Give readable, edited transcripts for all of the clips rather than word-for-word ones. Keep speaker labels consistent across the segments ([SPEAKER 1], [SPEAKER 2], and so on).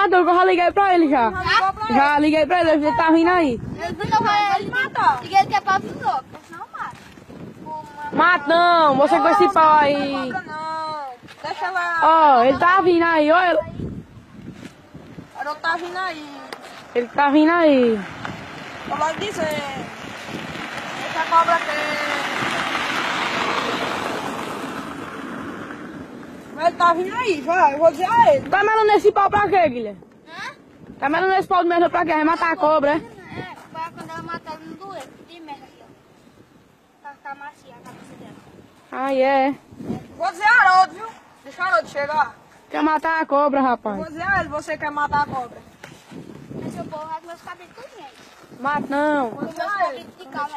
[SPEAKER 1] matou, eu já liguei pra ele já. Já liguei pra ele, ele tá vindo aí.
[SPEAKER 2] Ele matou. Liguei ele que é pra vir logo, senão mata.
[SPEAKER 1] Mata não, você com esse pau aí.
[SPEAKER 2] Não, deixa lá.
[SPEAKER 1] Ó, ele tá vindo aí, ó.
[SPEAKER 2] O garoto tá vindo aí.
[SPEAKER 1] Ele tá vindo aí.
[SPEAKER 2] Eu vou dizer. Essa cobra aqui. Mas ele tá vindo aí, vai, eu vou dizer a ele.
[SPEAKER 1] Tá melando esse pau pra quê, Guilherme? Tá melando esse pau de merda pra quê? Vai matar a cobra, é?
[SPEAKER 2] É, pra quando ela matar ela não doer. De merda aqui, ó. Pra ficar macia a cabeça dela.
[SPEAKER 1] Aí é.
[SPEAKER 2] Vou dizer a Haroldo, viu? Deixa o Haroldo chegar.
[SPEAKER 1] Quer matar a cobra,
[SPEAKER 2] Vou
[SPEAKER 1] rapaz.
[SPEAKER 2] dizer a ele, você quer matar a cobra. Esse é o povo, vai com meus cabelos tudinho aí.
[SPEAKER 1] Mata não.
[SPEAKER 2] Vou dizer a ele. De calma,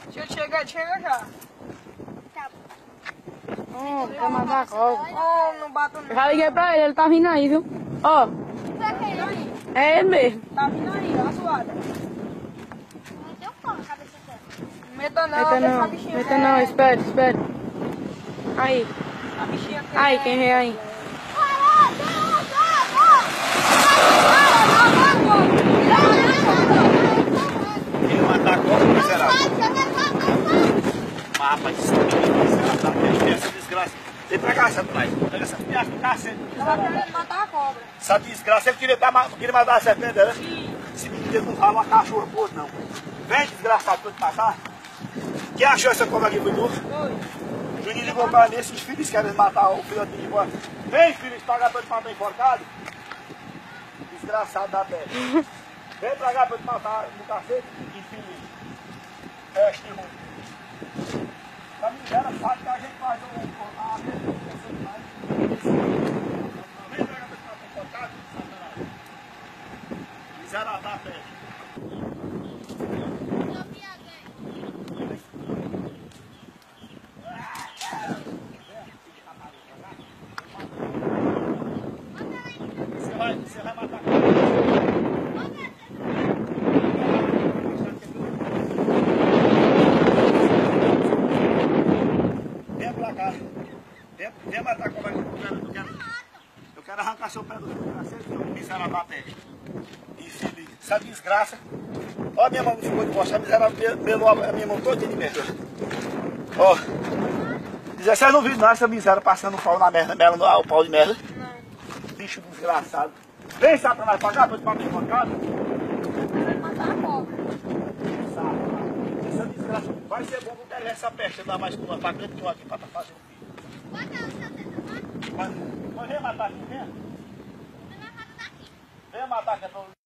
[SPEAKER 2] deixa ele chegar, ele chega já. Tá bom.
[SPEAKER 1] Quer matar a cobra.
[SPEAKER 2] Oh, não bato
[SPEAKER 1] Eu
[SPEAKER 2] não.
[SPEAKER 1] já liguei pra ele tá vindo aí, viu? Ó,
[SPEAKER 2] Tá vindo aí.
[SPEAKER 1] é ele mesmo.
[SPEAKER 2] Tá vindo aí, ó, suada. Não deu pão na cabeça dela. Meta não,
[SPEAKER 1] Meta
[SPEAKER 2] deixa a
[SPEAKER 1] não,
[SPEAKER 2] bichinha.
[SPEAKER 1] meta não, espere, espere. Aí,
[SPEAKER 2] A bichinha aqui.
[SPEAKER 1] aí, quem vem aí?
[SPEAKER 3] Ele matar a cobra, miserável. Mas, rapaz, essa desgraça. Vem pra cá, Satanás. Pega essa cacete.
[SPEAKER 2] Ela quer matar a cobra.
[SPEAKER 3] Essa desgraça, ele queria matar a serpente dela. Esse menino não fala uma cachorra por outro, não. Vem, desgraçado, pra te matar. Quem achou essa cobra aqui, foi tu? O Juninho ligou pra mim, esses filhos querem matar o filhotinho de embora. Vem, filho, pagar pra te matar enforcado. Desgraçado da pele. Vem pra cá pra te matar no cacete, infeliz. Este irmão. A miséria sabe que a gente faz a vem pra cá pra te matar enforcado, Satanás. Miséria da pele. Você vai matar a cobra. Vem pra cá. Vem matar a cobra. Eu quero arrancar seu pé do cacete, seu miserável da pele. Infeliz. Essa desgraça. Ó, minha mão não ficou de mostrar. Miserável melou a minha mão toda de merda. Ó. 17 não vi não, essa miséria passando o pau na merda, o pau de merda. Bicho desgraçado. Vem, Satanás, pra cá, pra te matar enforcado.
[SPEAKER 2] Vai matar a cobra.
[SPEAKER 3] Essa desgraça vai ser bom porque essa peste dá mais uma pra grande que eu aqui pra tá fazendo filho. Mas vem matar aqui, vem. Vem matar aqui.